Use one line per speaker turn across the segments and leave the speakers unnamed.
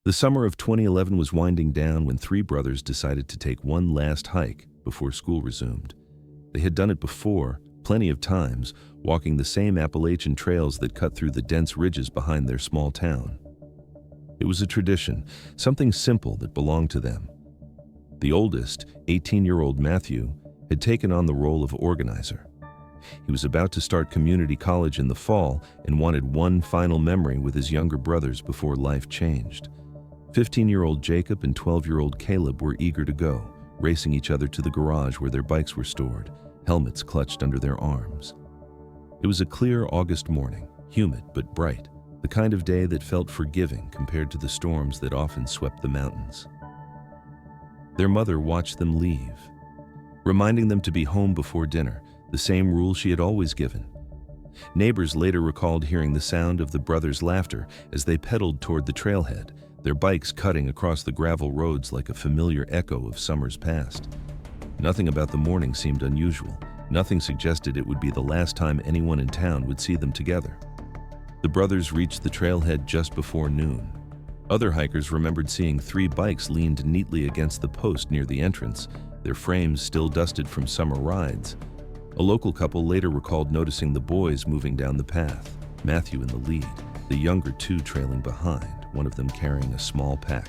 The summer of 2011 was winding down when three brothers decided to take one last hike before school resumed. They had done it before, plenty of times, walking the same Appalachian trails that cut through the dense ridges behind their small town. It was a tradition, something simple that belonged to them. The oldest, 18-year-old Matthew, had taken on the role of organizer. He was about to start community college in the fall and wanted one final memory with his younger brothers before life changed. 15-year-old Jacob and 12-year-old Caleb were eager to go, racing each other to the garage where their bikes were stored, helmets clutched under their arms. It was a clear August morning, humid but bright, the kind of day that felt forgiving compared to the storms that often swept the mountains. Their mother watched them leave, reminding them to be home before dinner, the same rule she had always given. Neighbors later recalled hearing the sound of the brothers' laughter as they pedaled toward the trailhead, their bikes cutting across the gravel roads like a familiar echo of summers past. Nothing about the morning seemed unusual. Nothing suggested it would be the last time anyone in town would see them together. The brothers reached the trailhead just before noon. Other hikers remembered seeing three bikes leaned neatly against the post near the entrance, their frames still dusted from summer rides. A local couple later recalled noticing the boys moving down the path, Matthew in the lead, the younger two trailing behind, one of them carrying a small pack.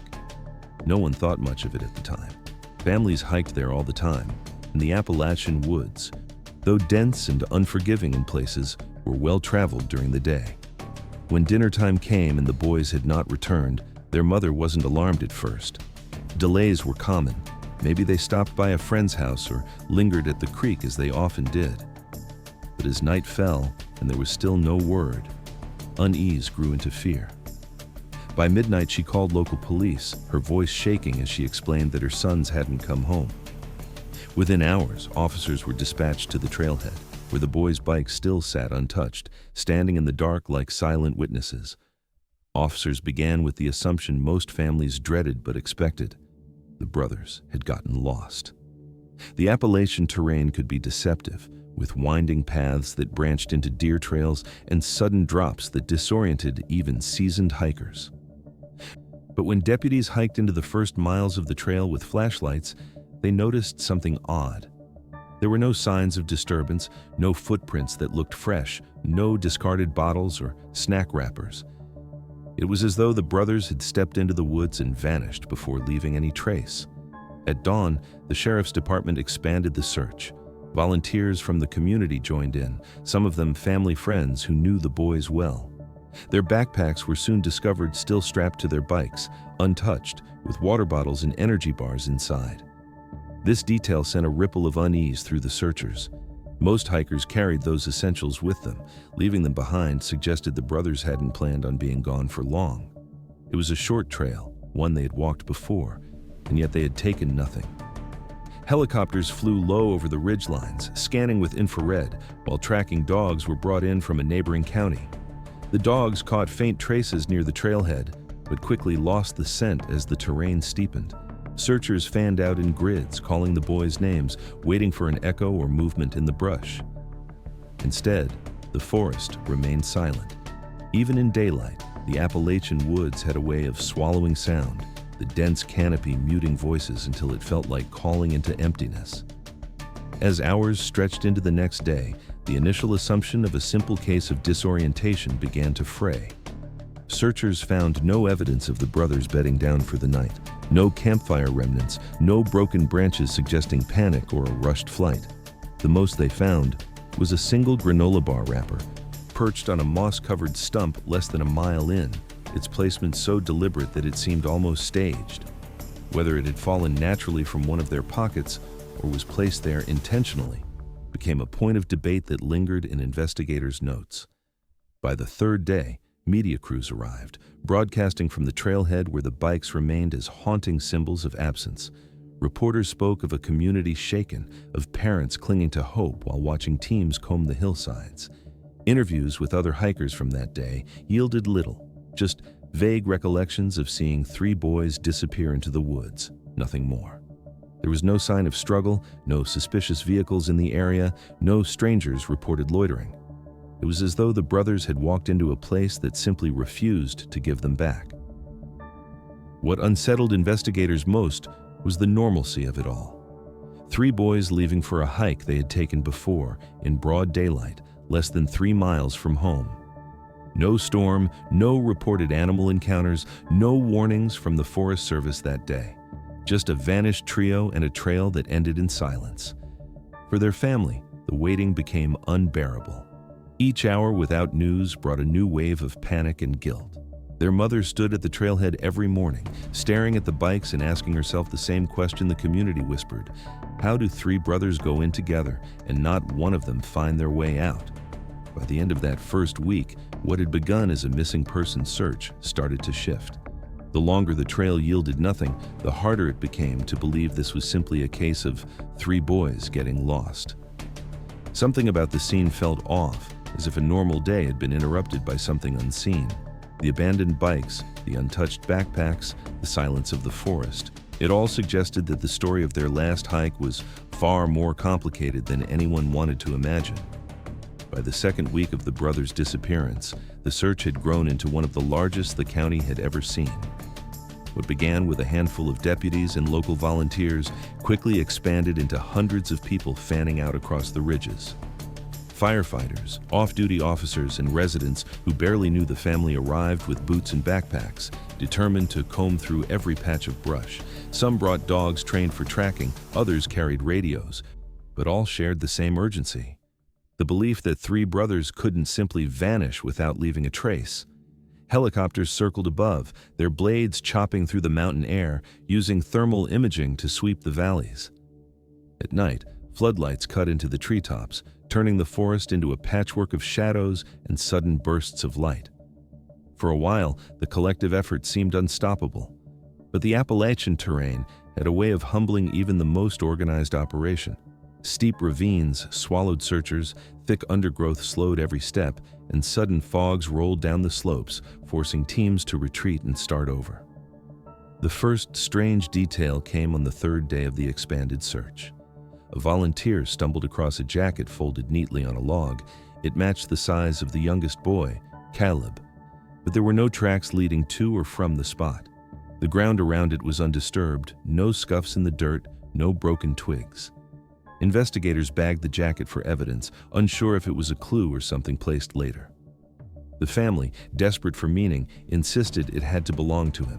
No one thought much of it at the time. Families hiked there all the time, and the Appalachian woods, though dense and unforgiving in places, were well-traveled during the day. When dinner time came and the boys had not returned, their mother wasn't alarmed at first. Delays were common. Maybe they stopped by a friend's house or lingered at the creek as they often did. But as night fell and there was still no word, unease grew into fear. By midnight, she called local police, her voice shaking as she explained that her sons hadn't come home. Within hours, officers were dispatched to the trailhead, where the boys' bikes still sat untouched, standing in the dark like silent witnesses. Officers began with the assumption most families dreaded but expected. The brothers had gotten lost. The Appalachian terrain could be deceptive, with winding paths that branched into deer trails and sudden drops that disoriented even seasoned hikers. But when deputies hiked into the first miles of the trail with flashlights, they noticed something odd. There were no signs of disturbance, no footprints that looked fresh, no discarded bottles or snack wrappers. It was as though the brothers had stepped into the woods and vanished before leaving any trace. At dawn, the sheriff's department expanded the search. Volunteers from the community joined in, some of them family friends who knew the boys well. Their backpacks were soon discovered still strapped to their bikes, untouched, with water bottles and energy bars inside. This detail sent a ripple of unease through the searchers. Most hikers carried those essentials with them. Leaving them behind suggested the brothers hadn't planned on being gone for long. It was a short trail, one they had walked before, and yet they had taken nothing. Helicopters flew low over the ridgelines, scanning with infrared, while tracking dogs were brought in from a neighboring county. The dogs caught faint traces near the trailhead, but quickly lost the scent as the terrain steepened. Searchers fanned out in grids, calling the boys' names, waiting for an echo or movement in the brush. Instead, the forest remained silent. Even in daylight, the Appalachian woods had a way of swallowing sound, the dense canopy muting voices until it felt like calling into emptiness. As hours stretched into the next day, the initial assumption of a simple case of disorientation began to fray. Searchers found no evidence of the brothers bedding down for the night, no campfire remnants, no broken branches suggesting panic or a rushed flight. The most they found was a single granola bar wrapper, perched on a moss-covered stump less than a mile in, its placement so deliberate that it seemed almost staged. Whether it had fallen naturally from one of their pockets or was placed there intentionally became a point of debate that lingered in investigators' notes. By the third day, media crews arrived, broadcasting from the trailhead where the bikes remained as haunting symbols of absence. Reporters spoke of a community shaken, of parents clinging to hope while watching teams comb the hillsides. Interviews with other hikers from that day yielded little, just vague recollections of seeing three boys disappear into the woods, nothing more. There was no sign of struggle, no suspicious vehicles in the area, no strangers reported loitering. It was as though the brothers had walked into a place that simply refused to give them back. What unsettled investigators most was the normalcy of it all. 3 boys leaving for a hike they had taken before, in broad daylight, less than 3 miles from home. No storm, no reported animal encounters, no warnings from the Forest Service that day. Just a vanished trio and a trail that ended in silence. For their family, the waiting became unbearable. Each hour without news brought a new wave of panic and guilt. Their mother stood at the trailhead every morning, staring at the bikes and asking herself the same question the community whispered. How do 3 brothers go in together and not one of them find their way out? By the end of that first week, what had begun as a missing person search started to shift. The longer the trail yielded nothing, the harder it became to believe this was simply a case of 3 boys getting lost. Something about the scene felt off, as if a normal day had been interrupted by something unseen. The abandoned bikes, the untouched backpacks, the silence of the forest. It all suggested that the story of their last hike was far more complicated than anyone wanted to imagine. By the second week of the brothers' disappearance, the search had grown into one of the largest the county had ever seen. What began with a handful of deputies and local volunteers quickly expanded into hundreds of people fanning out across the ridges. Firefighters, off-duty officers, and residents who barely knew the family arrived with boots and backpacks, determined to comb through every patch of brush. Some brought dogs trained for tracking, others carried radios, but all shared the same urgency. The belief that 3 brothers couldn't simply vanish without leaving a trace. Helicopters circled above, their blades chopping through the mountain air, using thermal imaging to sweep the valleys. At night, floodlights cut into the treetops, turning the forest into a patchwork of shadows and sudden bursts of light. For a while, the collective effort seemed unstoppable, but the Appalachian terrain had a way of humbling even the most organized operation. Steep ravines swallowed searchers, thick undergrowth slowed every step, and sudden fogs rolled down the slopes, forcing teams to retreat and start over. The first strange detail came on the 3rd day of the expanded search. A volunteer stumbled across a jacket folded neatly on a log. It matched the size of the youngest boy, Caleb, but there were no tracks leading to or from the spot. The ground around it was undisturbed, no scuffs in the dirt, no broken twigs. Investigators bagged the jacket for evidence, unsure if it was a clue or something placed later. The family, desperate for meaning, insisted it had to belong to him.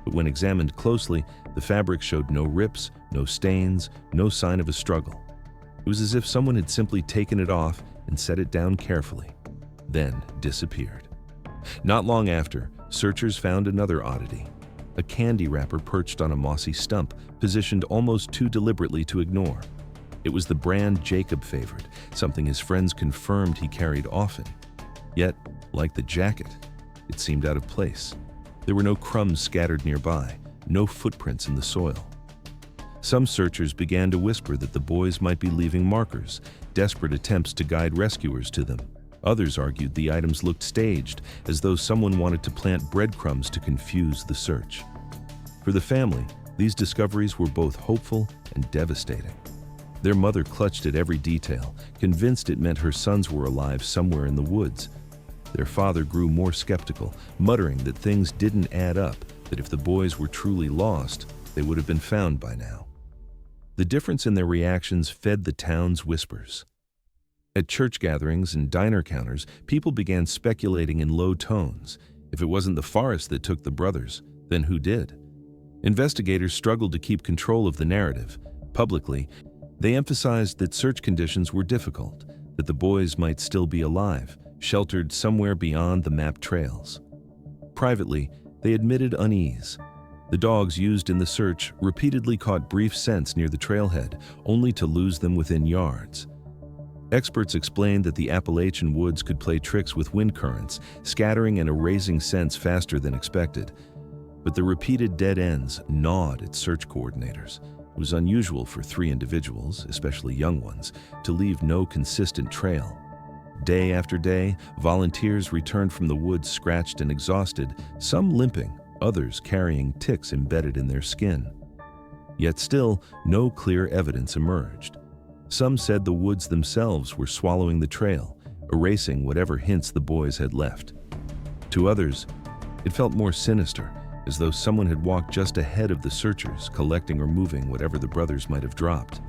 But when examined closely, the fabric showed no rips, no stains, no sign of a struggle. It was as if someone had simply taken it off and set it down carefully, then disappeared. Not long after, searchers found another oddity. A candy wrapper perched on a mossy stump, positioned almost too deliberately to ignore. It was the brand Jacob favored, something his friends confirmed he carried often. Yet, like the jacket, it seemed out of place. There were no crumbs scattered nearby, no footprints in the soil. Some searchers began to whisper that the boys might be leaving markers, desperate attempts to guide rescuers to them. Others argued the items looked staged, as though someone wanted to plant breadcrumbs to confuse the search. For the family, these discoveries were both hopeful and devastating. Their mother clutched at every detail, convinced it meant her sons were alive somewhere in the woods. Their father grew more skeptical, muttering that things didn't add up, that if the boys were truly lost, they would have been found by now. The difference in their reactions fed the town's whispers. At church gatherings and diner counters, people began speculating in low tones. If it wasn't the forest that took the brothers, then who did? Investigators struggled to keep control of the narrative. Publicly, they emphasized that search conditions were difficult, that the boys might still be alive, sheltered somewhere beyond the mapped trails. Privately, they admitted unease. The dogs used in the search repeatedly caught brief scents near the trailhead, only to lose them within yards. Experts explained that the Appalachian woods could play tricks with wind currents, scattering and erasing scents faster than expected. But the repeated dead ends gnawed at search coordinators. It was unusual for 3 individuals, especially young ones, to leave no consistent trail. Day after day, volunteers returned from the woods scratched and exhausted, some limping, others carrying ticks embedded in their skin. Yet still, no clear evidence emerged. Some said the woods themselves were swallowing the trail, erasing whatever hints the boys had left. To others, it felt more sinister, as though someone had walked just ahead of the searchers, collecting or moving whatever the brothers might have dropped.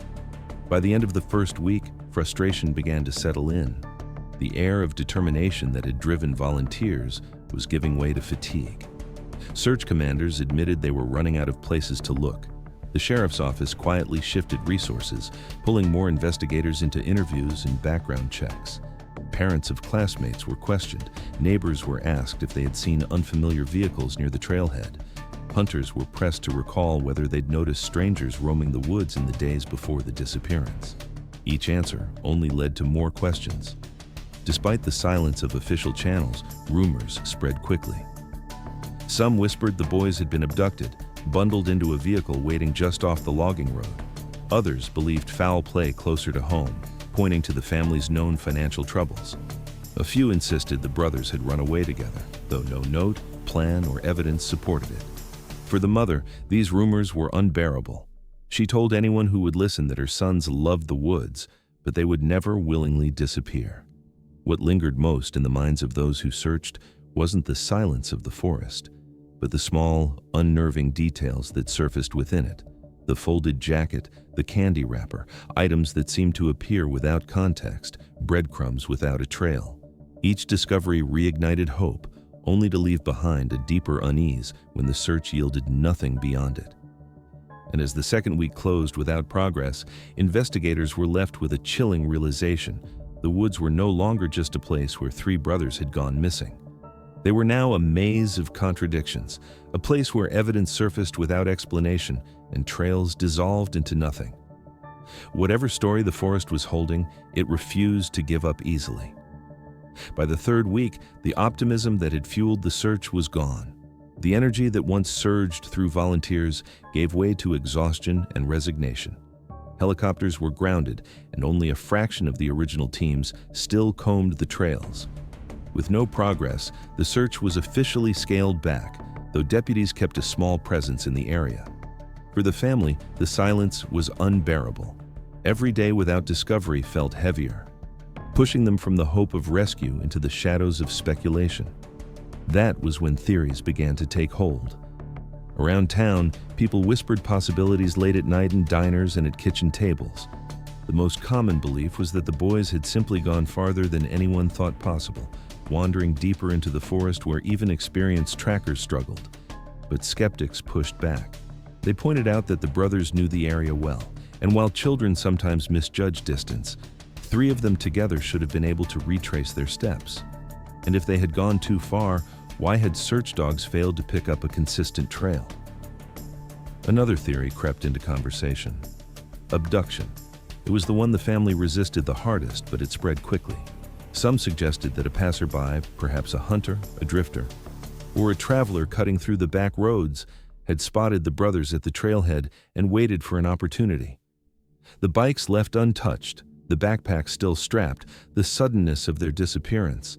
By the end of the first week, frustration began to settle in. The air of determination that had driven volunteers was giving way to fatigue. Search commanders admitted they were running out of places to look. The sheriff's office quietly shifted resources, pulling more investigators into interviews and background checks. Parents of classmates were questioned. Neighbors were asked if they had seen unfamiliar vehicles near the trailhead. Hunters were pressed to recall whether they'd noticed strangers roaming the woods in the days before the disappearance. Each answer only led to more questions. Despite the silence of official channels, rumors spread quickly. Some whispered the boys had been abducted, bundled into a vehicle waiting just off the logging road. Others believed foul play closer to home, pointing to the family's known financial troubles. A few insisted the brothers had run away together, though no note, plan, or evidence supported it. For the mother, these rumors were unbearable. She told anyone who would listen that her sons loved the woods, but they would never willingly disappear. What lingered most in the minds of those who searched wasn't the silence of the forest, but the small, unnerving details that surfaced within it. The folded jacket, the candy wrapper, items that seemed to appear without context, breadcrumbs without a trail. Each discovery reignited hope, only to leave behind a deeper unease when the search yielded nothing beyond it. And as the second week closed without progress, investigators were left with a chilling realization. The woods were no longer just a place where three brothers had gone missing. They were now a maze of contradictions, a place where evidence surfaced without explanation and trails dissolved into nothing. Whatever story the forest was holding, it refused to give up easily. By the third week, the optimism that had fueled the search was gone. The energy that once surged through volunteers gave way to exhaustion and resignation. Helicopters were grounded, and only a fraction of the original teams still combed the trails. With no progress, the search was officially scaled back, though deputies kept a small presence in the area. For the family, the silence was unbearable. Every day without discovery felt heavier, pushing them from the hope of rescue into the shadows of speculation. That was when theories began to take hold. Around town, people whispered possibilities late at night in diners and at kitchen tables. The most common belief was that the boys had simply gone farther than anyone thought possible, wandering deeper into the forest where even experienced trackers struggled. But skeptics pushed back. They pointed out that the brothers knew the area well, and while children sometimes misjudge distance, three of them together should have been able to retrace their steps. And if they had gone too far, why had search dogs failed to pick up a consistent trail? Another theory crept into conversation: abduction. It was the one the family resisted the hardest, but it spread quickly. Some suggested that a passerby, perhaps a hunter, a drifter, or a traveler cutting through the back roads, had spotted the brothers at the trailhead and waited for an opportunity. The bikes left untouched, the backpacks still strapped, the suddenness of their disappearance.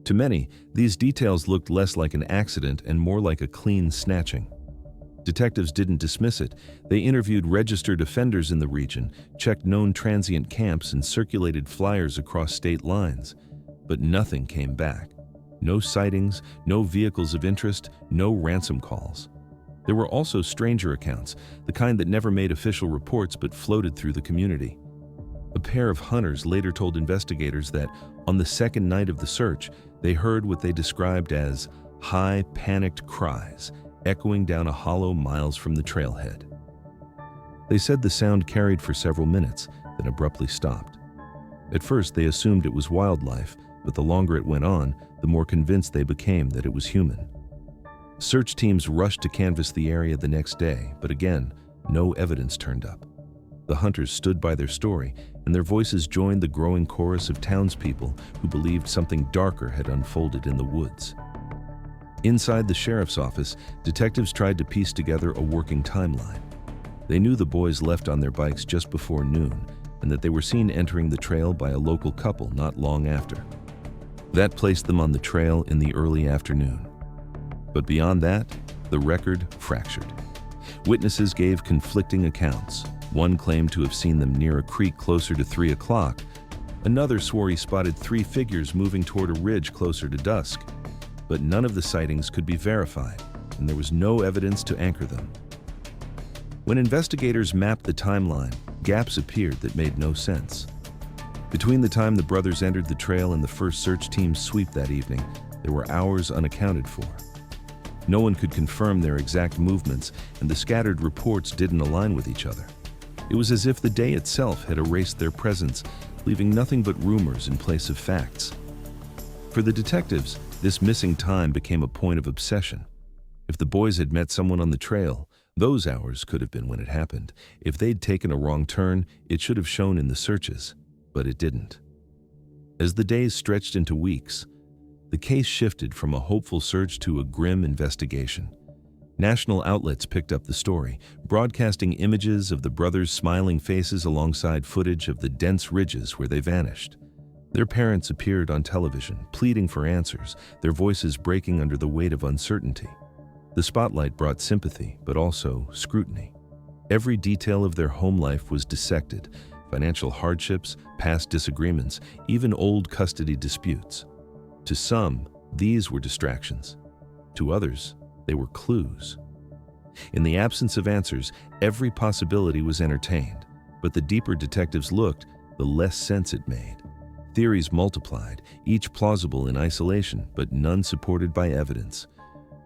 To many, these details looked less like an accident and more like a clean snatching. Detectives didn't dismiss it. They interviewed registered offenders in the region, checked known transient camps, and circulated flyers across state lines. But nothing came back. No sightings, no vehicles of interest, no ransom calls. There were also stranger accounts, the kind that never made official reports but floated through the community. A pair of hunters later told investigators that, on the second night of the search, they heard what they described as high, panicked cries, echoing down a hollow miles from the trailhead. They said the sound carried for several minutes, then abruptly stopped. At first, they assumed it was wildlife, but the longer it went on, the more convinced they became that it was human. Search teams rushed to canvass the area the next day, but again, no evidence turned up. The hunters stood by their story, and their voices joined the growing chorus of townspeople who believed something darker had unfolded in the woods. Inside the sheriff's office, detectives tried to piece together a working timeline. They knew the boys left on their bikes just before noon, and that they were seen entering the trail by a local couple not long after. That placed them on the trail in the early afternoon. But beyond that, the record fractured. Witnesses gave conflicting accounts. One claimed to have seen them near a creek closer to 3 o'clock. Another swore he spotted three figures moving toward a ridge closer to dusk. But none of the sightings could be verified. and there was no evidence to anchor them. When investigators mapped the timeline, gaps appeared that made no sense. Between the time the brothers entered the trail and the first search team's sweep that evening, there were hours unaccounted for. No one could confirm their exact movements, and the scattered reports didn't align with each other. It was as if the day itself had erased their presence, leaving nothing but rumors in place of facts. For the detectives, this missing time became a point of obsession. If the boys had met someone on the trail, those hours could have been when it happened. If they'd taken a wrong turn, it should have shown in the searches, but it didn't. As the days stretched into weeks, the case shifted from a hopeful search to a grim investigation. National outlets picked up the story, broadcasting images of the brothers' smiling faces alongside footage of the dense ridges where they vanished. Their parents appeared on television, pleading for answers, their voices breaking under the weight of uncertainty. The spotlight brought sympathy, but also scrutiny. Every detail of their home life was dissected: financial hardships, past disagreements, even old custody disputes. To some, these were distractions. To others, they were clues. In the absence of answers, every possibility was entertained, but the deeper detectives looked, the less sense it made. Theories multiplied, each plausible in isolation, but none supported by evidence.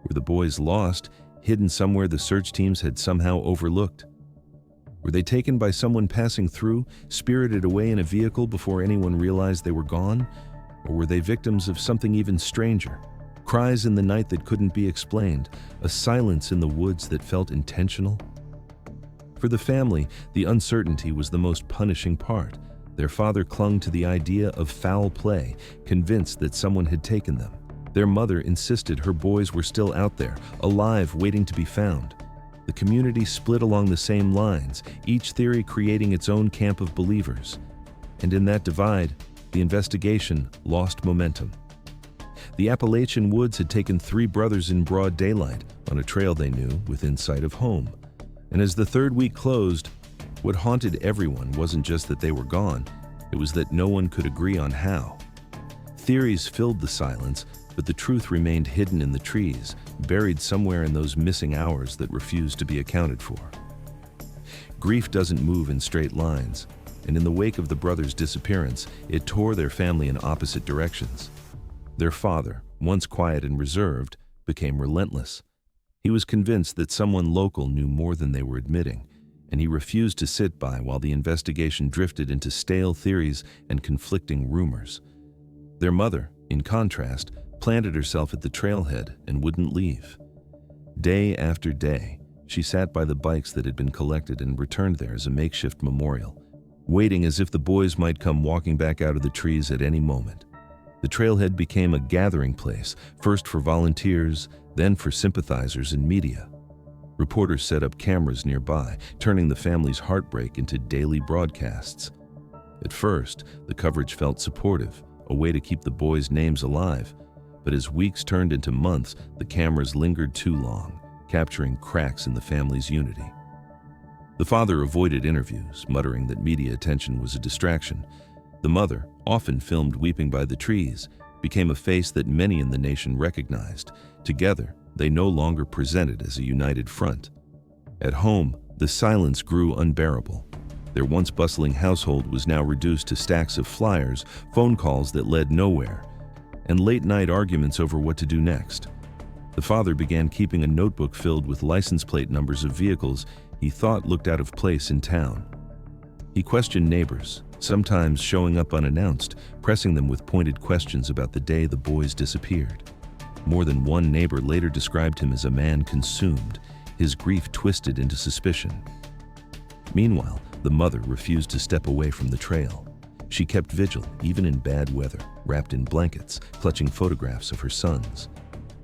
Were the boys lost, hidden somewhere the search teams had somehow overlooked? Were they taken by someone passing through, spirited away in a vehicle before anyone realized they were gone? Or were they victims of something even stranger? Cries in the night that couldn't be explained, a silence in the woods that felt intentional? For the family, the uncertainty was the most punishing part. Their father clung to the idea of foul play, convinced that someone had taken them. Their mother insisted her boys were still out there, alive, waiting to be found. The community split along the same lines, each theory creating its own camp of believers. And in that divide, the investigation lost momentum. The Appalachian woods had taken three brothers in broad daylight, on a trail they knew, within sight of home. And as the third week closed, what haunted everyone wasn't just that they were gone, it was that no one could agree on how. Theories filled the silence, but the truth remained hidden in the trees, buried somewhere in those missing hours that refused to be accounted for. Grief doesn't move in straight lines, and in the wake of the brothers' disappearance, it tore their family in opposite directions. Their father, once quiet and reserved, became relentless. He was convinced that someone local knew more than they were admitting, and he refused to sit by while the investigation drifted into stale theories and conflicting rumors. Their mother, in contrast, planted herself at the trailhead and wouldn't leave. Day after day, she sat by the bikes that had been collected and returned there as a makeshift memorial, waiting as if the boys might come walking back out of the trees at any moment. The trailhead became a gathering place, first for volunteers, then for sympathizers and media. Reporters set up cameras nearby, turning the family's heartbreak into daily broadcasts. At first, the coverage felt supportive, a way to keep the boys' names alive. But as weeks turned into months, the cameras lingered too long, capturing cracks in the family's unity. The father avoided interviews, muttering that media attention was a distraction. The mother, often filmed weeping by the trees, became a face that many in the nation recognized. Together, they no longer presented as a united front. At home, the silence grew unbearable. Their once bustling household was now reduced to stacks of flyers, phone calls that led nowhere, and late-night arguments over what to do next. The father began keeping a notebook filled with license plate numbers of vehicles he thought looked out of place in town. He questioned neighbors, sometimes showing up unannounced, pressing them with pointed questions about the day the boys disappeared. More than one neighbor later described him as a man consumed, his grief twisted into suspicion. Meanwhile, the mother refused to step away from the trail. She kept vigil, even in bad weather, wrapped in blankets, clutching photographs of her sons.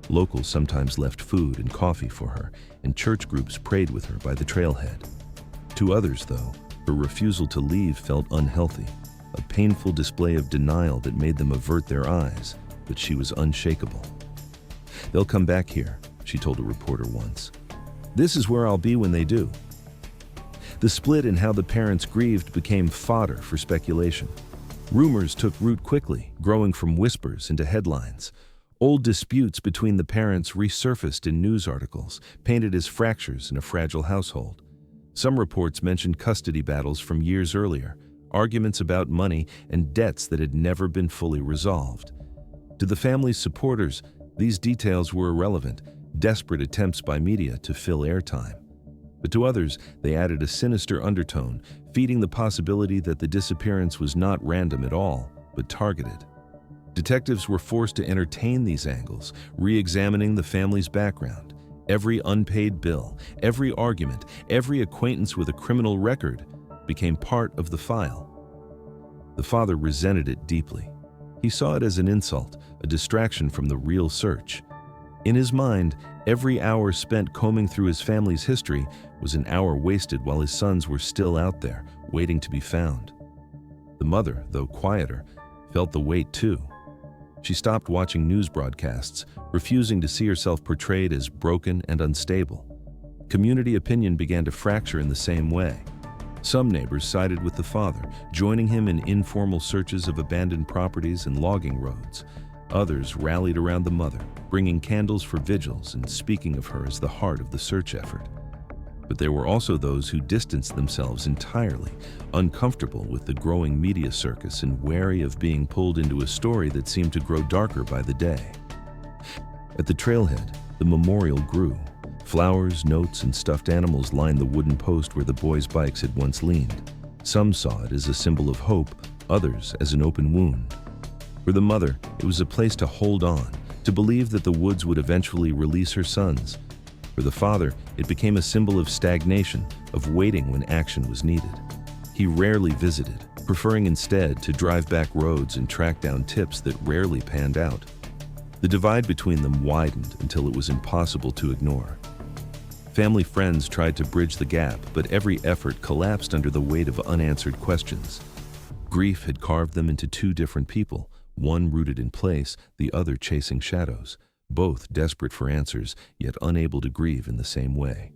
Locals sometimes left food and coffee for her, and church groups prayed with her by the trailhead. To others, though, her refusal to leave felt unhealthy, a painful display of denial that made them avert their eyes, but she was unshakable. "They'll come back here," she told a reporter once. "This is where I'll be when they do." The split in how the parents grieved became fodder for speculation. Rumors took root quickly, growing from whispers into headlines. Old disputes between the parents resurfaced in news articles, painted as fractures in a fragile household. Some reports mentioned custody battles from years earlier, arguments about money, and debts that had never been fully resolved. To the family's supporters, these details were irrelevant, desperate attempts by media to fill airtime. But to others, they added a sinister undertone, feeding the possibility that the disappearance was not random at all, but targeted. Detectives were forced to entertain these angles, re-examining the family's background. Every unpaid bill, every argument, every acquaintance with a criminal record became part of the file. The father resented it deeply. He saw it as an insult, a distraction from the real search. In his mind, every hour spent combing through his family's history was an hour wasted while his sons were still out there, waiting to be found. The mother, though quieter, felt the weight too. She stopped watching news broadcasts, refusing to see herself portrayed as broken and unstable. Community opinion began to fracture in the same way. Some neighbors sided with the father, joining him in informal searches of abandoned properties and logging roads. Others rallied around the mother, bringing candles for vigils and speaking of her as the heart of the search effort. But there were also those who distanced themselves entirely, uncomfortable with the growing media circus and wary of being pulled into a story that seemed to grow darker by the day. At the trailhead, the memorial grew. Flowers, notes, and stuffed animals lined the wooden post where the boys' bikes had once leaned. Some saw it as a symbol of hope, others as an open wound. For the mother, it was a place to hold on, to believe that the woods would eventually release her sons. For the father, it became a symbol of stagnation, of waiting when action was needed. He rarely visited, preferring instead to drive back roads and track down tips that rarely panned out. The divide between them widened until it was impossible to ignore. Family friends tried to bridge the gap, but every effort collapsed under the weight of unanswered questions. Grief had carved them into two different people, one rooted in place, the other chasing shadows, both desperate for answers, yet unable to grieve in the same way.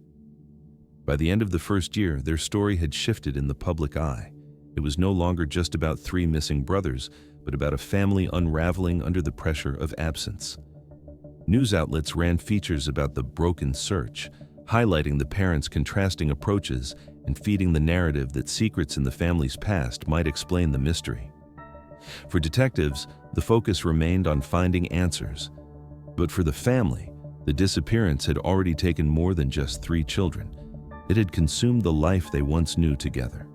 By the end of the first year, their story had shifted in the public eye. It was no longer just about three missing brothers, but about a family unraveling under the pressure of absence. News outlets ran features about the broken search, highlighting the parents' contrasting approaches and feeding the narrative that secrets in the family's past might explain the mystery. For detectives, the focus remained on finding answers. But for the family, the disappearance had already taken more than just three children. It had consumed the life they once knew together.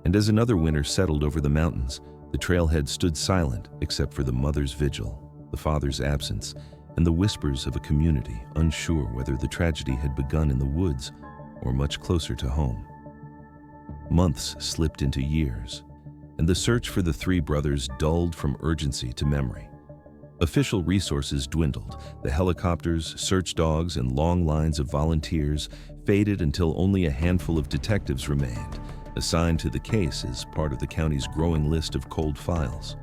And as another winter settled over the mountains, the trailhead stood silent except for the mother's vigil, the father's absence, and the whispers of a community unsure whether the tragedy had begun in the woods or much closer to home. Months slipped into years, and the search for the three brothers dulled from urgency to memory. Official resources dwindled. The helicopters, search dogs, and long lines of volunteers faded until only a handful of detectives remained, assigned to the case as part of the county's growing list of cold files.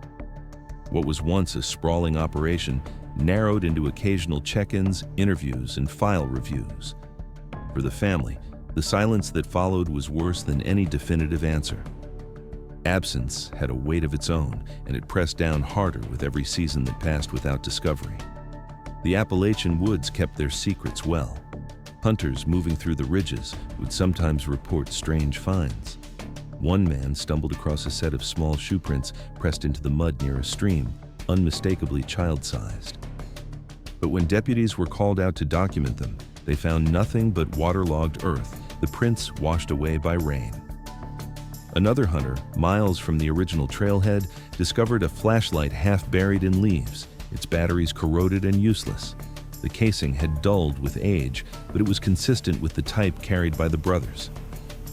What was once a sprawling operation narrowed into occasional check-ins, interviews, and file reviews. For the family, the silence that followed was worse than any definitive answer. Absence had a weight of its own, and it pressed down harder with every season that passed without discovery. The Appalachian woods kept their secrets well. Hunters moving through the ridges would sometimes report strange finds. One man stumbled across a set of small shoe prints pressed into the mud near a stream, unmistakably child-sized. But when deputies were called out to document them, they found nothing but waterlogged earth, the prints washed away by rain. Another hunter, miles from the original trailhead, discovered a flashlight half buried in leaves, its batteries corroded and useless. The casing had dulled with age, but it was consistent with the type carried by the brothers.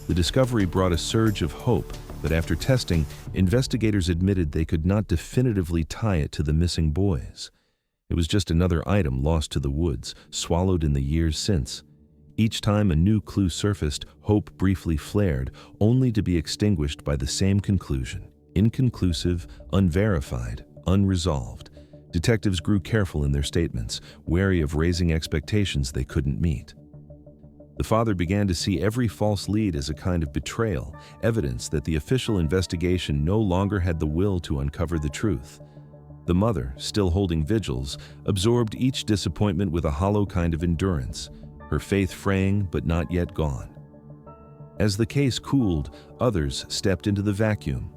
The discovery brought a surge of hope, but after testing, investigators admitted they could not definitively tie it to the missing boys. It was just another item lost to the woods, swallowed in the years since. Each time a new clue surfaced, hope briefly flared, only to be extinguished by the same conclusion: inconclusive, unverified, unresolved. Detectives grew careful in their statements, wary of raising expectations they couldn't meet. The father began to see every false lead as a kind of betrayal, evidence that the official investigation no longer had the will to uncover the truth. The mother, still holding vigils, absorbed each disappointment with a hollow kind of endurance, her faith fraying but not yet gone. As the case cooled, others stepped into the vacuum.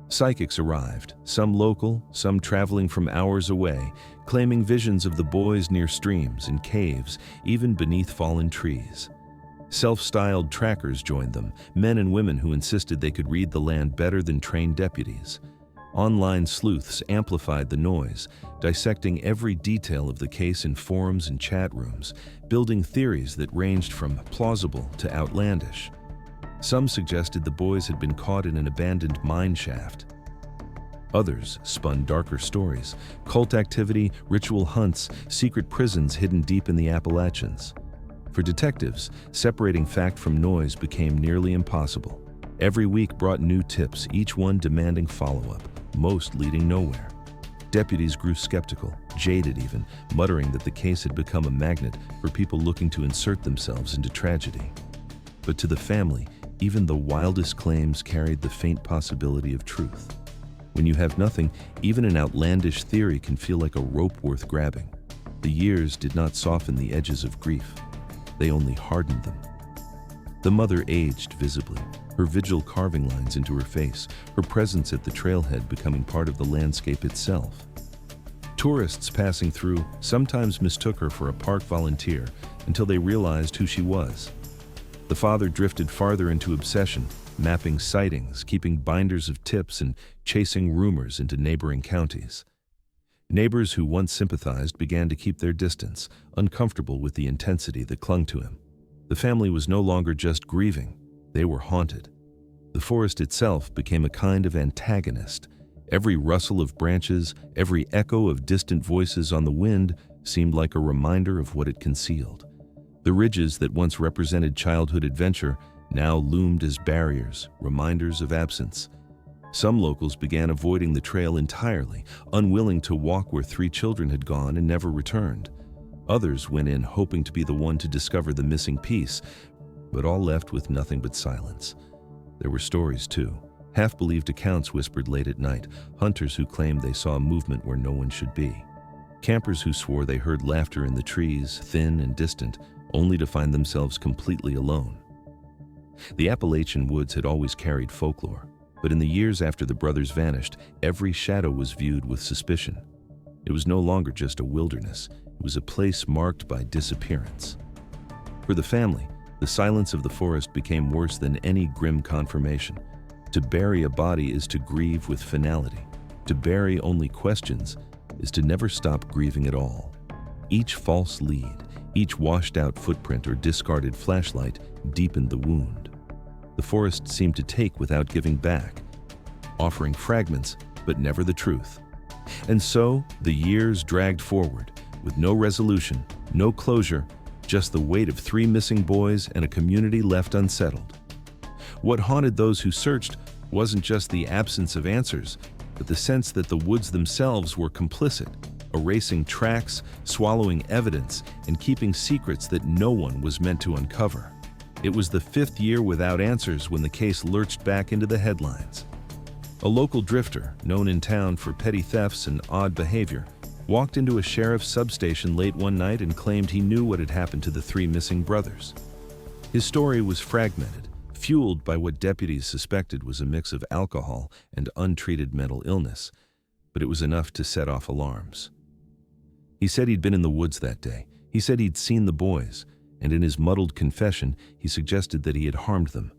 Psychics arrived, some local, some traveling from hours away, claiming visions of the boys near streams and caves, even beneath fallen trees. Self-styled trackers joined them, men and women who insisted they could read the land better than trained deputies. Online sleuths amplified the noise, dissecting every detail of the case in forums and chat rooms, building theories that ranged from plausible to outlandish. Some suggested the boys had been caught in an abandoned mine shaft. Others spun darker stories: cult activity, ritual hunts, secret prisons hidden deep in the Appalachians. For detectives, separating fact from noise became nearly impossible. Every week brought new tips, each one demanding follow-up, most leading nowhere. Deputies grew skeptical, jaded even, muttering that the case had become a magnet for people looking to insert themselves into tragedy. But to the family, even the wildest claims carried the faint possibility of truth. When you have nothing, even an outlandish theory can feel like a rope worth grabbing. The years did not soften the edges of grief. They only hardened them. The mother aged visibly, her vigil carving lines into her face, her presence at the trailhead becoming part of the landscape itself. Tourists passing through sometimes mistook her for a park volunteer until they realized who she was. The father drifted farther into obsession, mapping sightings, keeping binders of tips, and chasing rumors into neighboring counties. Neighbors who once sympathized began to keep their distance, uncomfortable with the intensity that clung to him. The family was no longer just grieving, they were haunted. The forest itself became a kind of antagonist. Every rustle of branches, every echo of distant voices on the wind seemed like a reminder of what it concealed. The ridges that once represented childhood adventure now loomed as barriers, reminders of absence. Some locals began avoiding the trail entirely, unwilling to walk where 3 children had gone and never returned. Others went in hoping to be the one to discover the missing piece, but all left with nothing but silence. There were stories too, half-believed accounts whispered late at night, hunters who claimed they saw a movement where no one should be. Campers who swore they heard laughter in the trees, thin and distant, only to find themselves completely alone. The Appalachian woods had always carried folklore, but in the years after the brothers vanished, every shadow was viewed with suspicion. It was no longer just a wilderness, it was a place marked by disappearance. For the family, the silence of the forest became worse than any grim confirmation. To bury a body is to grieve with finality. To bury only questions is to never stop grieving at all. Each false lead, each washed-out footprint or discarded flashlight deepened the wound. The forest seemed to take without giving back, offering fragments, but never the truth. And so, the years dragged forward, with no resolution, no closure, just the weight of 3 missing boys and a community left unsettled. What haunted those who searched wasn't just the absence of answers, but the sense that the woods themselves were complicit, erasing tracks, swallowing evidence, and keeping secrets that no one was meant to uncover. It was the 5th year without answers when the case lurched back into the headlines. A local drifter, known in town for petty thefts and odd behavior, walked into a sheriff's substation late one night and claimed he knew what had happened to the 3 missing brothers. His story was fragmented, fueled by what deputies suspected was a mix of alcohol and untreated mental illness, but it was enough to set off alarms. He said he'd been in the woods that day. He said he'd seen the boys, and in his muddled confession, he suggested that he had harmed them.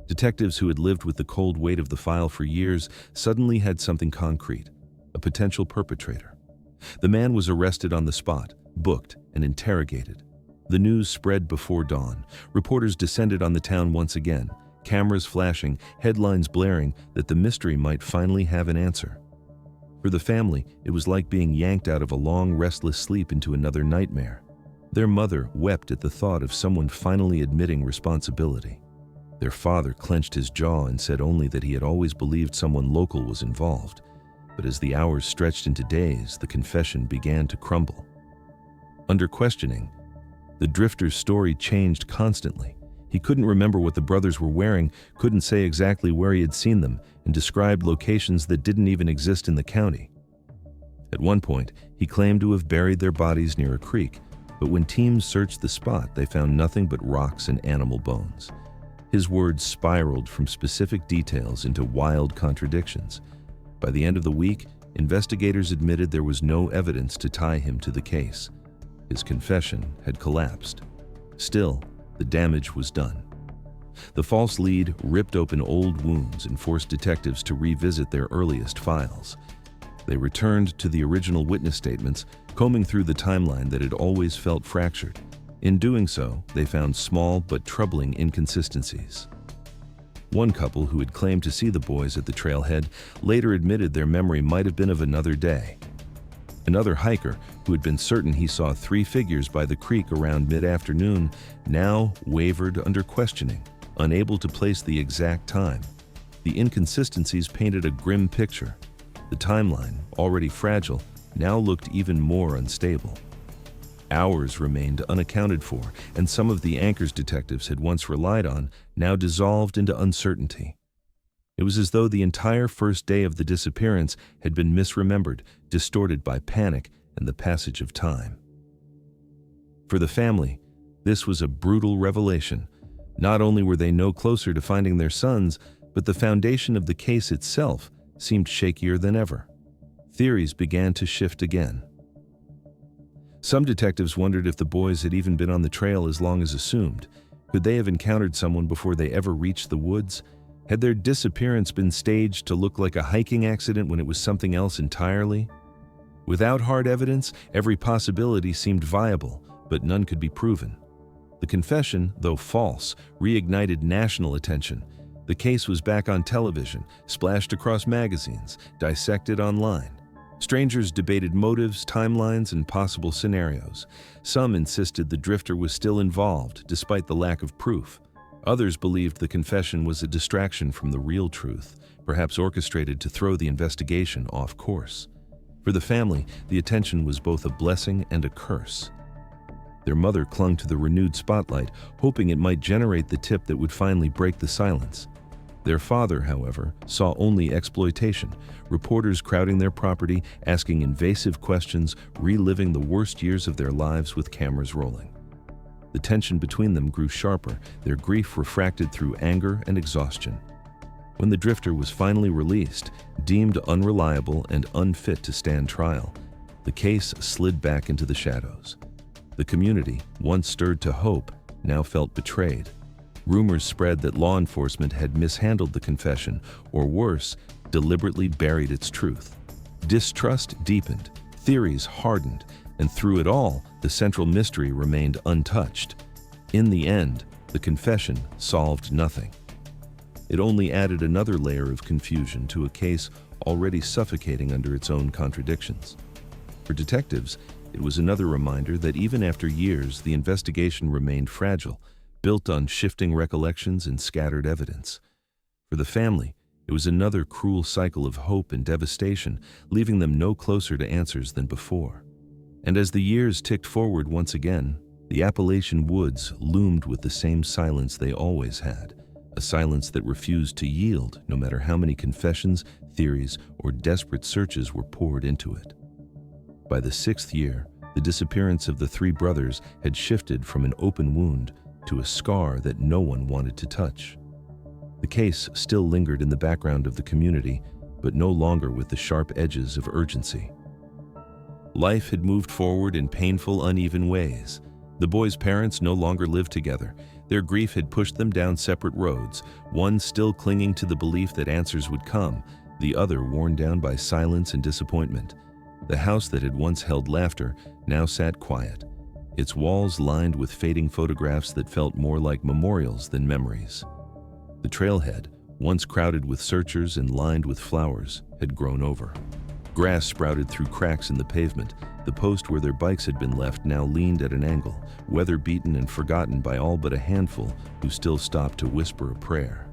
Detectives who had lived with the cold weight of the file for years suddenly had something concrete, a potential perpetrator. The man was arrested on the spot, booked, and interrogated. The news spread before dawn. Reporters descended on the town once again, cameras flashing, headlines blaring that the mystery might finally have an answer. For the family, it was like being yanked out of a long, restless sleep into another nightmare. Their mother wept at the thought of someone finally admitting responsibility. Their father clenched his jaw and said only that he had always believed someone local was involved. But as the hours stretched into days, the confession began to crumble. Under questioning, the drifter's story changed constantly. He couldn't remember what the brothers were wearing, couldn't say exactly where he had seen them, and described locations that didn't even exist in the county. At one point, he claimed to have buried their bodies near a creek, but when teams searched the spot, they found nothing but rocks and animal bones. His words spiraled from specific details into wild contradictions. By the end of the week, investigators admitted there was no evidence to tie him to the case. His confession had collapsed. Still, the damage was done. The false lead ripped open old wounds and forced detectives to revisit their earliest files. They returned to the original witness statements, combing through the timeline that had always felt fractured. In doing so, they found small but troubling inconsistencies. One couple who had claimed to see the boys at the trailhead later admitted their memory might have been of another day. Another hiker, who had been certain he saw 3 figures by the creek around mid-afternoon, now wavered under questioning, unable to place the exact time. The inconsistencies painted a grim picture. The timeline, already fragile, now looked even more unstable. Hours remained unaccounted for, and some of the anchors detectives had once relied on now dissolved into uncertainty. It was as though the entire first day of the disappearance had been misremembered, distorted by panic and the passage of time. For the family, this was a brutal revelation. Not only were they no closer to finding their sons, but the foundation of the case itself seemed shakier than ever. Theories began to shift again. Some detectives wondered if the boys had even been on the trail as long as assumed. Could they have encountered someone before they ever reached the woods? Had their disappearance been staged to look like a hiking accident when it was something else entirely? Without hard evidence, every possibility seemed viable, but none could be proven. The confession, though false, reignited national attention. The case was back on television, splashed across magazines, dissected online. Strangers debated motives, timelines, and possible scenarios. Some insisted the drifter was still involved, despite the lack of proof. Others believed the confession was a distraction from the real truth, perhaps orchestrated to throw the investigation off course. For the family, the attention was both a blessing and a curse. Their mother clung to the renewed spotlight, hoping it might generate the tip that would finally break the silence. Their father, however, saw only exploitation, reporters crowding their property, asking invasive questions, reliving the worst years of their lives with cameras rolling. The tension between them grew sharper, their grief refracted through anger and exhaustion. When the drifter was finally released, deemed unreliable and unfit to stand trial, the case slid back into the shadows. The community, once stirred to hope, now felt betrayed. Rumors spread that law enforcement had mishandled the confession, or worse, deliberately buried its truth. Distrust deepened, theories hardened, and through it all, the central mystery remained untouched. In the end, the confession solved nothing. It only added another layer of confusion to a case already suffocating under its own contradictions. For detectives, it was another reminder that even after years, the investigation remained fragile, built on shifting recollections and scattered evidence. For the family, it was another cruel cycle of hope and devastation, leaving them no closer to answers than before. And as the years ticked forward once again, the Appalachian woods loomed with the same silence they always had, a silence that refused to yield no matter how many confessions, theories, or desperate searches were poured into it. By the 6th year, the disappearance of the 3 brothers had shifted from an open wound to a scar that no one wanted to touch. The case still lingered in the background of the community, but no longer with the sharp edges of urgency. Life had moved forward in painful, uneven ways. The boys' parents no longer lived together. Their grief had pushed them down separate roads, one still clinging to the belief that answers would come, the other worn down by silence and disappointment. The house that had once held laughter now sat quiet, its walls lined with fading photographs that felt more like memorials than memories. The trailhead, once crowded with searchers and lined with flowers, had grown over. Grass sprouted through cracks in the pavement. The post where their bikes had been left now leaned at an angle, weather-beaten and forgotten by all but a handful who still stopped to whisper a prayer.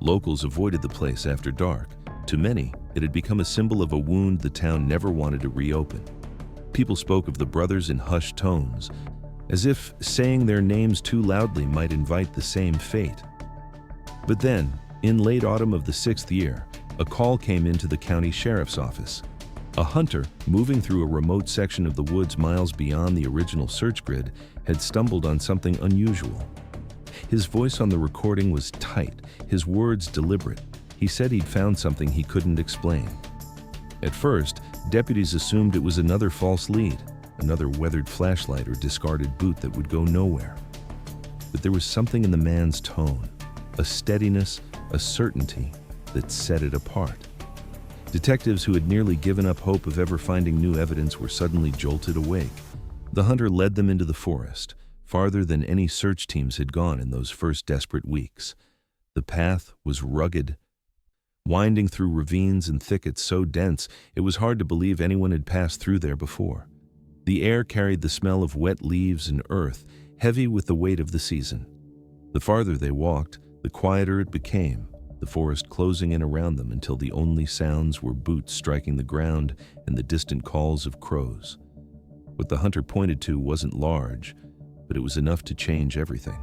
Locals avoided the place after dark. To many, it had become a symbol of a wound the town never wanted to reopen. People spoke of the brothers in hushed tones, as if saying their names too loudly might invite the same fate. But then, in late autumn of the 6th year, a call came into the county sheriff's office. A hunter, moving through a remote section of the woods miles beyond the original search grid, had stumbled on something unusual. His voice on the recording was tight, his words deliberate. He said he'd found something he couldn't explain. At first, deputies assumed it was another false lead, another weathered flashlight or discarded boot that would go nowhere. But there was something in the man's tone, a steadiness, a certainty that set it apart. Detectives who had nearly given up hope of ever finding new evidence were suddenly jolted awake. The hunter led them into the forest, farther than any search teams had gone in those first desperate weeks. The path was rugged, winding through ravines and thickets so dense it was hard to believe anyone had passed through there before. The air carried the smell of wet leaves and earth, heavy with the weight of the season. The farther they walked, the quieter it became, the forest closing in around them until the only sounds were boots striking the ground and the distant calls of crows. What the hunter pointed to wasn't large, but it was enough to change everything.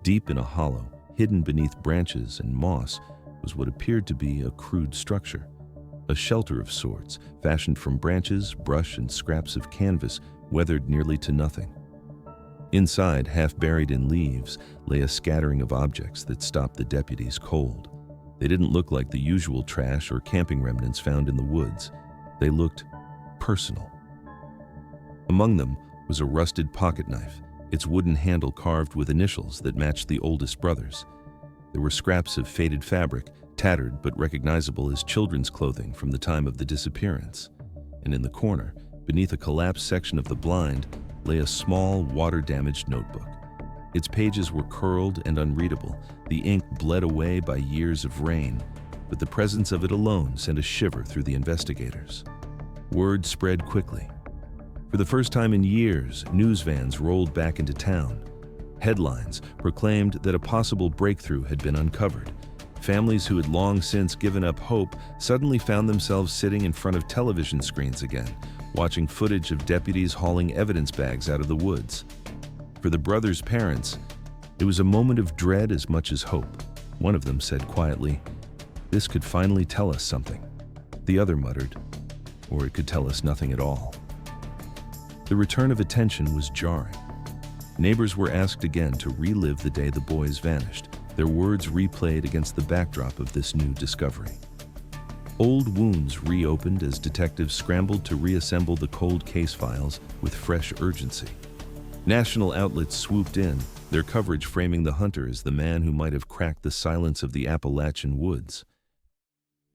Deep in a hollow, hidden beneath branches and moss, was what appeared to be a crude structure. A shelter of sorts, fashioned from branches, brush, and scraps of canvas, weathered nearly to nothing. Inside, half buried in leaves, lay a scattering of objects that stopped the deputies cold. They didn't look like the usual trash or camping remnants found in the woods. They looked personal. Among them was a rusted pocket knife, its wooden handle carved with initials that matched the oldest brother's. There were scraps of faded fabric, tattered but recognizable as children's clothing from the time of the disappearance. And in the corner, beneath a collapsed section of the blind, lay a small, water-damaged notebook. Its pages were curled and unreadable, the ink bled away by years of rain, but the presence of it alone sent a shiver through the investigators. Word spread quickly. For the first time in years, news vans rolled back into town. Headlines proclaimed that a possible breakthrough had been uncovered. Families who had long since given up hope suddenly found themselves sitting in front of television screens again, watching footage of deputies hauling evidence bags out of the woods. For the brothers' parents, it was a moment of dread as much as hope. One of them said quietly, "This could finally tell us something." The other muttered, "Or it could tell us nothing at all." The return of attention was jarring. Neighbors were asked again to relive the day the boys vanished, their words replayed against the backdrop of this new discovery. Old wounds reopened as detectives scrambled to reassemble the cold case files with fresh urgency. National outlets swooped in, their coverage framing the hunter as the man who might have cracked the silence of the Appalachian woods.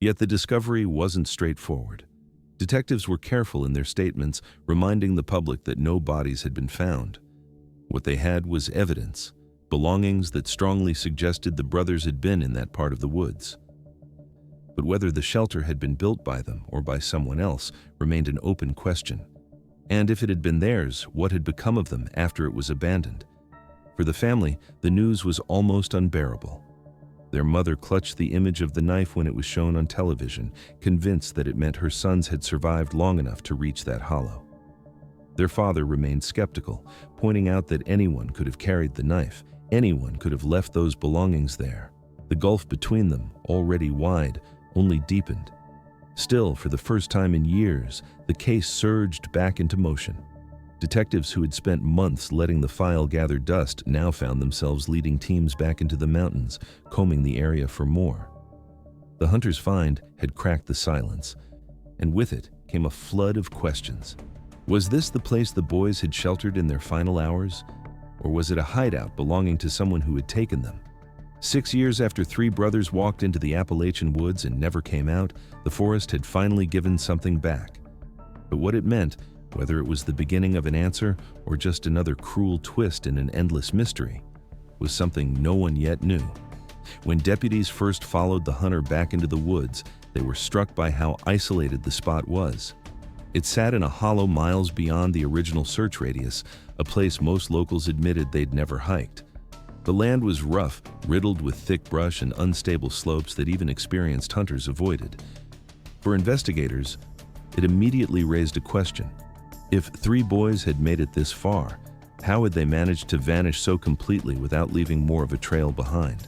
Yet the discovery wasn't straightforward. Detectives were careful in their statements, reminding the public that no bodies had been found. What they had was evidence, belongings that strongly suggested the brothers had been in that part of the woods. But whether the shelter had been built by them or by someone else remained an open question. And if it had been theirs, what had become of them after it was abandoned? For the family, the news was almost unbearable. Their mother clutched the image of the knife when it was shown on television, convinced that it meant her sons had survived long enough to reach that hollow. Their father remained skeptical, pointing out that anyone could have carried the knife, anyone could have left those belongings there. The gulf between them, already wide, only deepened. Still, for the first time in years, the case surged back into motion. Detectives who had spent months letting the file gather dust now found themselves leading teams back into the mountains, combing the area for more. The hunter's find had cracked the silence, and with it came a flood of questions. Was this the place the boys had sheltered in their final hours? Or was it a hideout belonging to someone who had taken them? 6 years after 3 brothers walked into the Appalachian woods and never came out, the forest had finally given something back. But what it meant, whether it was the beginning of an answer or just another cruel twist in an endless mystery, was something no one yet knew. When deputies first followed the hunter back into the woods, they were struck by how isolated the spot was. It sat in a hollow miles beyond the original search radius, a place most locals admitted they'd never hiked. The land was rough, riddled with thick brush and unstable slopes that even experienced hunters avoided. For investigators, it immediately raised a question. If 3 boys had made it this far, how had they managed to vanish so completely without leaving more of a trail behind?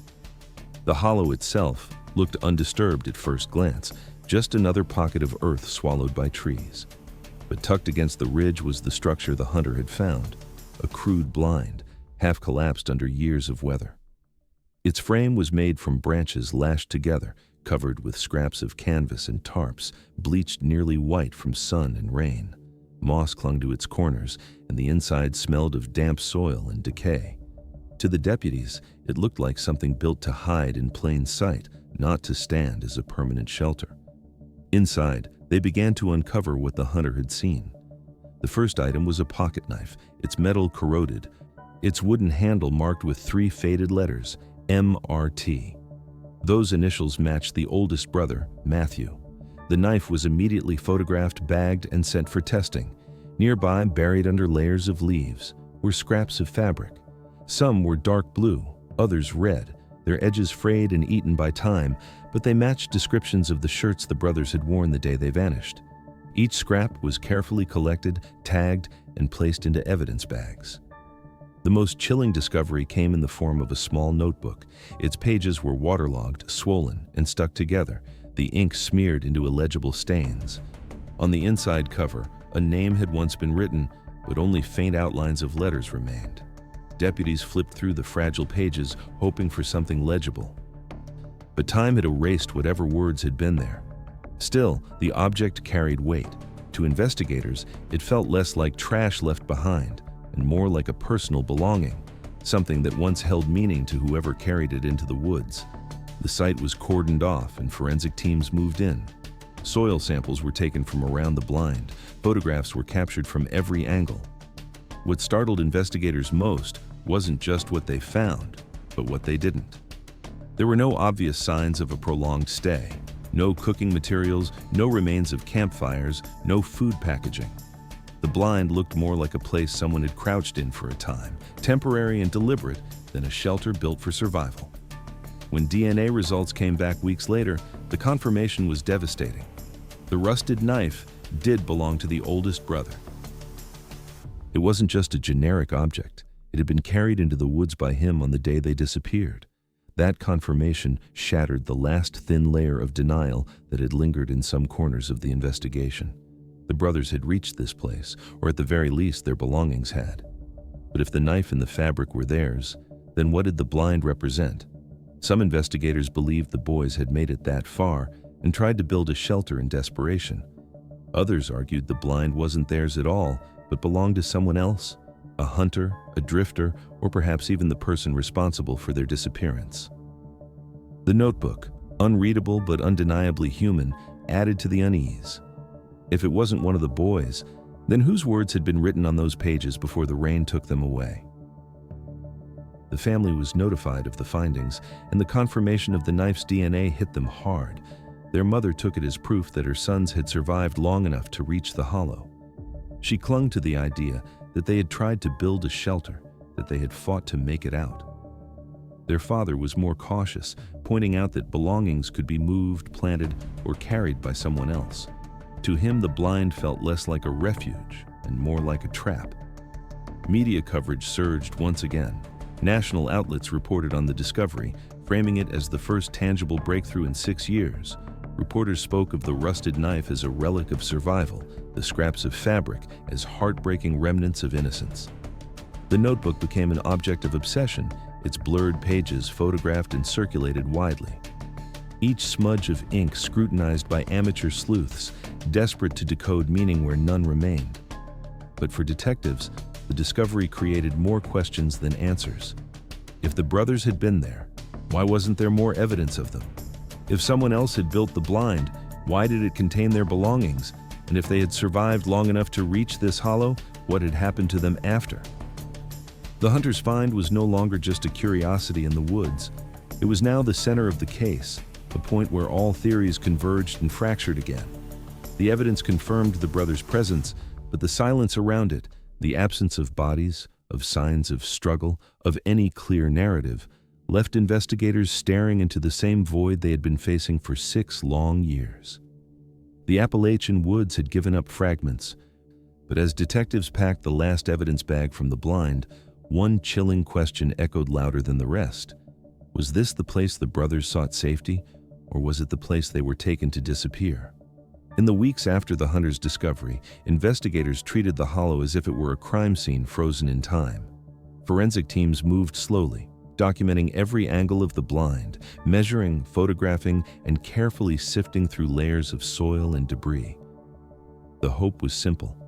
The hollow itself looked undisturbed at first glance, just another pocket of earth swallowed by trees. But tucked against the ridge was the structure the hunter had found, a crude blind, half collapsed under years of weather. Its frame was made from branches lashed together, covered with scraps of canvas and tarps, bleached nearly white from sun and rain. Moss clung to its corners, and the inside smelled of damp soil and decay. To the deputies, it looked like something built to hide in plain sight, not to stand as a permanent shelter. Inside, they began to uncover what the hunter had seen. The first item was a pocket knife, its metal corroded, its wooden handle marked with 3 faded letters, MRT. Those initials matched the oldest brother, Matthew. The knife was immediately photographed, bagged, and sent for testing. Nearby, buried under layers of leaves, were scraps of fabric. Some were dark blue, others red, their edges frayed and eaten by time, but they matched descriptions of the shirts the brothers had worn the day they vanished. Each scrap was carefully collected, tagged, and placed into evidence bags. The most chilling discovery came in the form of a small notebook. Its pages were waterlogged, swollen, and stuck together, the ink smeared into illegible stains. On the inside cover, a name had once been written, but only faint outlines of letters remained. Deputies flipped through the fragile pages, hoping for something legible. But time had erased whatever words had been there. Still, the object carried weight. To investigators, it felt less like trash left behind, and more like a personal belonging, something that once held meaning to whoever carried it into the woods. The site was cordoned off and forensic teams moved in. Soil samples were taken from around the blind. Photographs were captured from every angle. What startled investigators most wasn't just what they found, but what they didn't. There were no obvious signs of a prolonged stay. No cooking materials, no remains of campfires, no food packaging. The blind looked more like a place someone had crouched in for a time, temporary and deliberate, than a shelter built for survival. When DNA results came back weeks later, the confirmation was devastating. The rusted knife did belong to the oldest brother. It wasn't just a generic object. It had been carried into the woods by him on the day they disappeared. That confirmation shattered the last thin layer of denial that had lingered in some corners of the investigation. The brothers had reached this place, or at the very least their belongings had. But if the knife and the fabric were theirs, then what did the blind represent? Some investigators believed the boys had made it that far and tried to build a shelter in desperation. Others argued the blind wasn't theirs at all, but belonged to someone else, a hunter, a drifter, or perhaps even the person responsible for their disappearance. The notebook, unreadable but undeniably human, added to the unease. If it wasn't one of the boys, then whose words had been written on those pages before the rain took them away? The family was notified of the findings, and the confirmation of the knife's DNA hit them hard. Their mother took it as proof that her sons had survived long enough to reach the hollow. She clung to the idea that they had tried to build a shelter, that they had fought to make it out. Their father was more cautious, pointing out that belongings could be moved, planted, or carried by someone else. To him, the blind felt less like a refuge and more like a trap. Media coverage surged once again. National outlets reported on the discovery, framing it as the first tangible breakthrough in 6 years. Reporters spoke of the rusted knife as a relic of survival, the scraps of fabric as heartbreaking remnants of innocence. The notebook became an object of obsession, its blurred pages photographed and circulated widely. Each smudge of ink scrutinized by amateur sleuths, desperate to decode meaning where none remained. But for detectives, the discovery created more questions than answers. If the brothers had been there, why wasn't there more evidence of them? If someone else had built the blind, why did it contain their belongings? And if they had survived long enough to reach this hollow, what had happened to them after? The hunter's find was no longer just a curiosity in the woods. It was now the center of the case, a point where all theories converged and fractured again. The evidence confirmed the brothers' presence, but the silence around it, the absence of bodies, of signs of struggle, of any clear narrative, left investigators staring into the same void they had been facing for 6 long years. The Appalachian woods had given up fragments, but as detectives packed the last evidence bag from the blind, one chilling question echoed louder than the rest. Was this the place the brothers sought safety, or was it the place they were taken to disappear? In the weeks after the hunters' discovery, investigators treated the hollow as if it were a crime scene frozen in time. Forensic teams moved slowly, documenting every angle of the blind, measuring, photographing, and carefully sifting through layers of soil and debris. The hope was simple.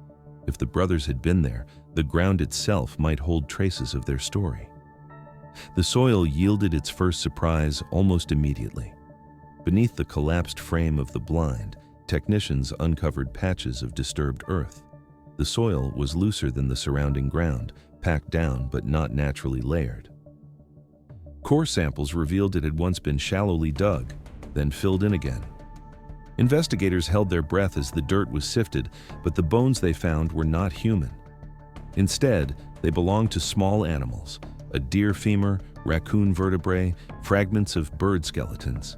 If the brothers had been there, the ground itself might hold traces of their story. The soil yielded its first surprise almost immediately. Beneath the collapsed frame of the blind, technicians uncovered patches of disturbed earth. The soil was looser than the surrounding ground, packed down but not naturally layered. Core samples revealed it had once been shallowly dug, then filled in again. Investigators held their breath as the dirt was sifted, but the bones they found were not human. Instead, they belonged to small animals, a deer femur, raccoon vertebrae, fragments of bird skeletons.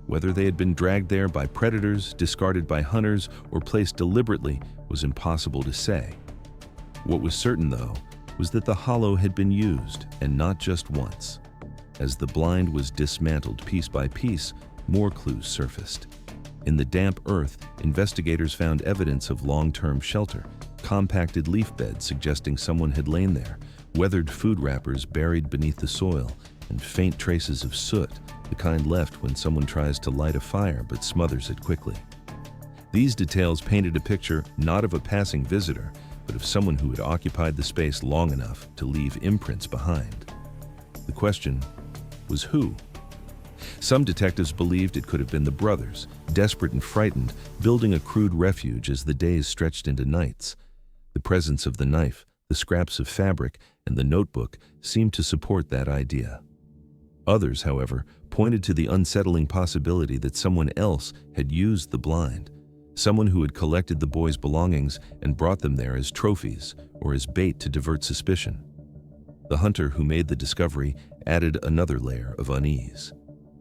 Whether they had been dragged there by predators, discarded by hunters, or placed deliberately was impossible to say. What was certain, though, was that the hollow had been used, and not just once. As the blind was dismantled piece by piece, more clues surfaced. In the damp earth, investigators found evidence of long-term shelter, compacted leaf beds suggesting someone had lain there, weathered food wrappers buried beneath the soil, and faint traces of soot, the kind left when someone tries to light a fire but smothers it quickly. These details painted a picture not of a passing visitor, but of someone who had occupied the space long enough to leave imprints behind. The question was who? Some detectives believed it could have been the brothers, desperate and frightened, building a crude refuge as the days stretched into nights. The presence of the knife, the scraps of fabric, and the notebook seemed to support that idea. Others, however, pointed to the unsettling possibility that someone else had used the blind, someone who had collected the boys' belongings and brought them there as trophies or as bait to divert suspicion. The hunter who made the discovery added another layer of unease.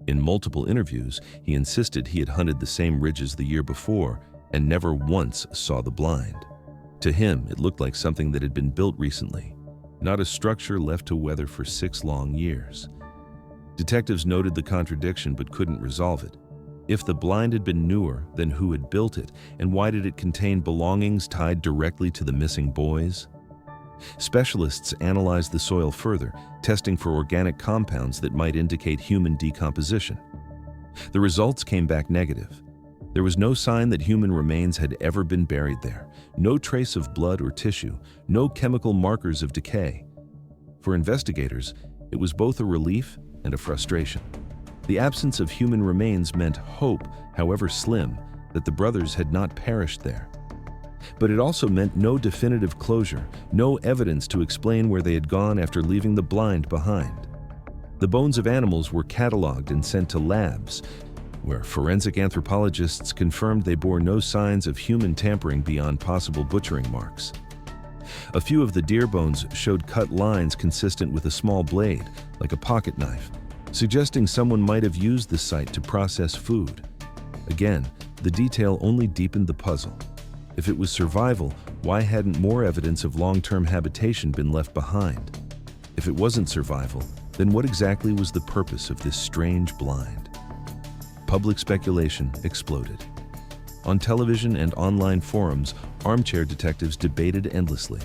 In multiple interviews, he insisted he had hunted the same ridges the year before and never once saw the blind. To him, it looked like something that had been built recently, not a structure left to weather for 6 long years. Detectives noted the contradiction but couldn't resolve it. If the blind had been newer, then who had built it, and why did it contain belongings tied directly to the missing boys? Specialists analyzed the soil further, testing for organic compounds that might indicate human decomposition. The results came back negative. There was no sign that human remains had ever been buried there, no trace of blood or tissue, no chemical markers of decay. For investigators, it was both a relief and a frustration. The absence of human remains meant hope, however slim, that the brothers had not perished there. But it also meant no definitive closure, no evidence to explain where they had gone after leaving the blind behind. The bones of animals were cataloged and sent to labs, where forensic anthropologists confirmed they bore no signs of human tampering beyond possible butchering marks. A few of the deer bones showed cut lines consistent with a small blade, like a pocket knife, suggesting someone might have used the site to process food. Again, the detail only deepened the puzzle. If it was survival, why hadn't more evidence of long-term habitation been left behind? If it wasn't survival, then what exactly was the purpose of this strange blind? Public speculation exploded. On television and online forums, armchair detectives debated endlessly.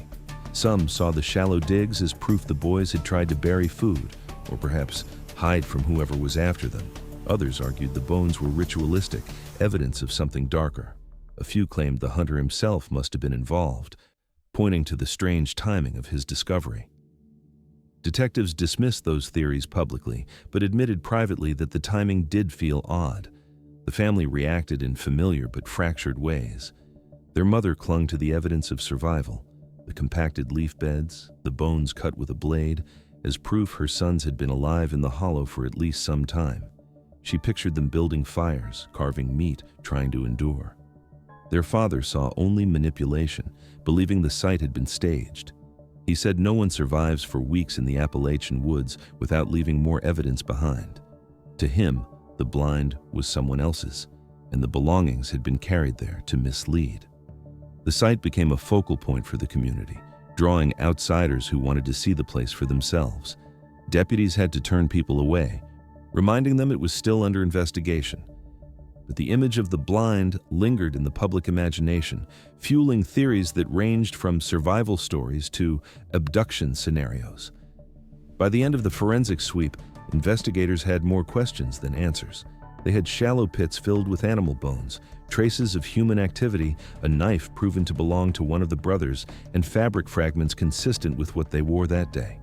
Some saw the shallow digs as proof the boys had tried to bury food, or perhaps hide from whoever was after them. Others argued the bones were ritualistic, evidence of something darker. A few claimed the hunter himself must have been involved, pointing to the strange timing of his discovery. Detectives dismissed those theories publicly, but admitted privately that the timing did feel odd. The family reacted in familiar but fractured ways. Their mother clung to the evidence of survival, the compacted leaf beds, the bones cut with a blade, as proof her sons had been alive in the hollow for at least some time. She pictured them building fires, carving meat, trying to endure. Their father saw only manipulation, believing the site had been staged. He said no one survives for weeks in the Appalachian woods without leaving more evidence behind. To him, the blind was someone else's, and the belongings had been carried there to mislead. The site became a focal point for the community, drawing outsiders who wanted to see the place for themselves. Deputies had to turn people away, reminding them it was still under investigation, but the image of the blind lingered in the public imagination, fueling theories that ranged from survival stories to abduction scenarios. By the end of the forensic sweep, investigators had more questions than answers. They had shallow pits filled with animal bones, traces of human activity, a knife proven to belong to one of the brothers, and fabric fragments consistent with what they wore that day.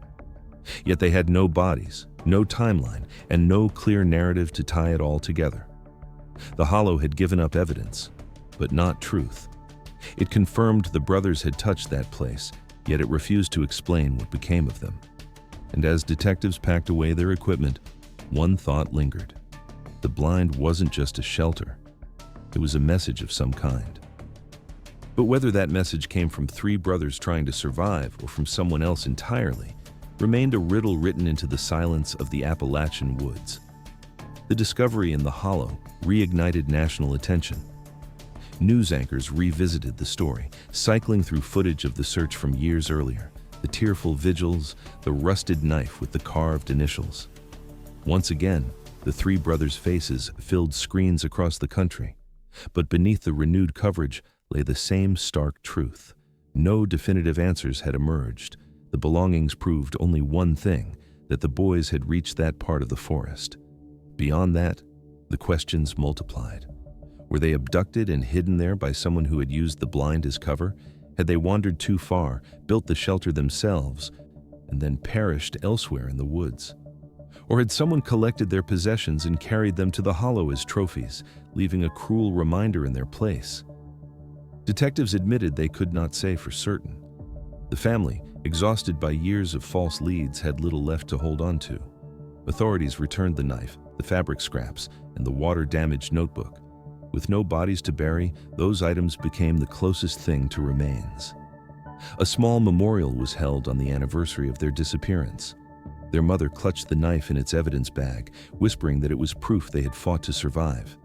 Yet they had no bodies, no timeline, and no clear narrative to tie it all together. The Hollow had given up evidence, but not truth. It confirmed the brothers had touched that place, yet it refused to explain what became of them. And as detectives packed away their equipment, one thought lingered. The blind wasn't just a shelter. It was a message of some kind. But whether that message came from three brothers trying to survive or from someone else entirely, remained a riddle written into the silence of the Appalachian woods. The discovery in the Hollow reignited national attention. News anchors revisited the story, cycling through footage of the search from years earlier, the tearful vigils, the rusted knife with the carved initials. Once again, the three brothers' faces filled screens across the country. But beneath the renewed coverage lay the same stark truth. No definitive answers had emerged. The belongings proved only one thing, that the boys had reached that part of the forest. Beyond that, the questions multiplied. Were they abducted and hidden there by someone who had used the blind as cover? Had they wandered too far, built the shelter themselves, and then perished elsewhere in the woods? Or had someone collected their possessions and carried them to the Hollow as trophies, leaving a cruel reminder in their place? Detectives admitted they could not say for certain. The family, exhausted by years of false leads, had little left to hold on to. Authorities returned the knife, the fabric scraps, and the water-damaged notebook. With no bodies to bury, those items became the closest thing to remains. A small memorial was held on the anniversary of their disappearance. Their mother clutched the knife in its evidence bag, whispering that it was proof they had fought to survive.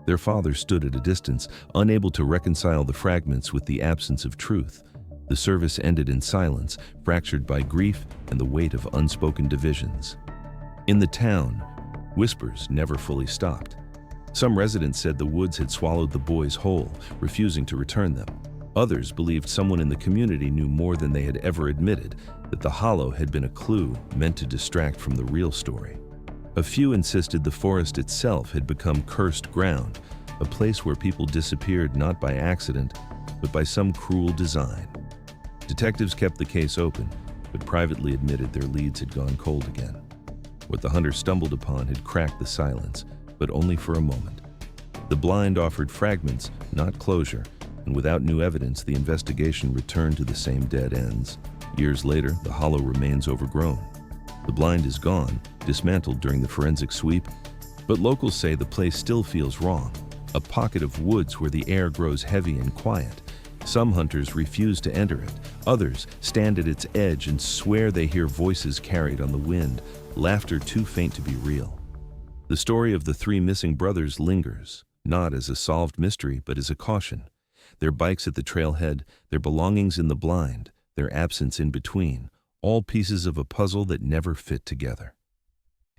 Their father stood at a distance, unable to reconcile the fragments with the absence of truth. The service ended in silence, fractured by grief and the weight of unspoken divisions. In the town, whispers never fully stopped. Some residents said the woods had swallowed the boys whole, refusing to return them. Others believed someone in the community knew more than they had ever admitted, that the Hollow had been a clue meant to distract from the real story. A few insisted the forest itself had become cursed ground, a place where people disappeared not by accident, but by some cruel design. Detectives kept the case open, but privately admitted their leads had gone cold again. What the hunters stumbled upon had cracked the silence, but only for a moment. The blind offered fragments, not closure, and without new evidence, the investigation returned to the same dead ends. Years later, the Hollow remains overgrown. The blind is gone, dismantled during the forensic sweep, but locals say the place still feels wrong, a pocket of woods where the air grows heavy and quiet. Some hunters refuse to enter it. Others stand at its edge and swear they hear voices carried on the wind, laughter too faint to be real. The story of the three missing brothers lingers, not as a solved mystery, but as a caution. Their bikes at the trailhead, their belongings in the blind, their absence in between, all pieces of a puzzle that never fit together.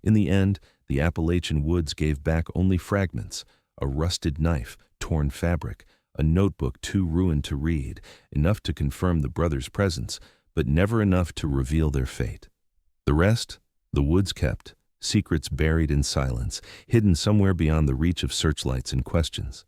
In the end, the Appalachian woods gave back only fragments, a rusted knife, torn fabric, a notebook too ruined to read, enough to confirm the brothers' presence, but never enough to reveal their fate. The rest, the woods kept, secrets buried in silence, hidden somewhere beyond the reach of searchlights and questions.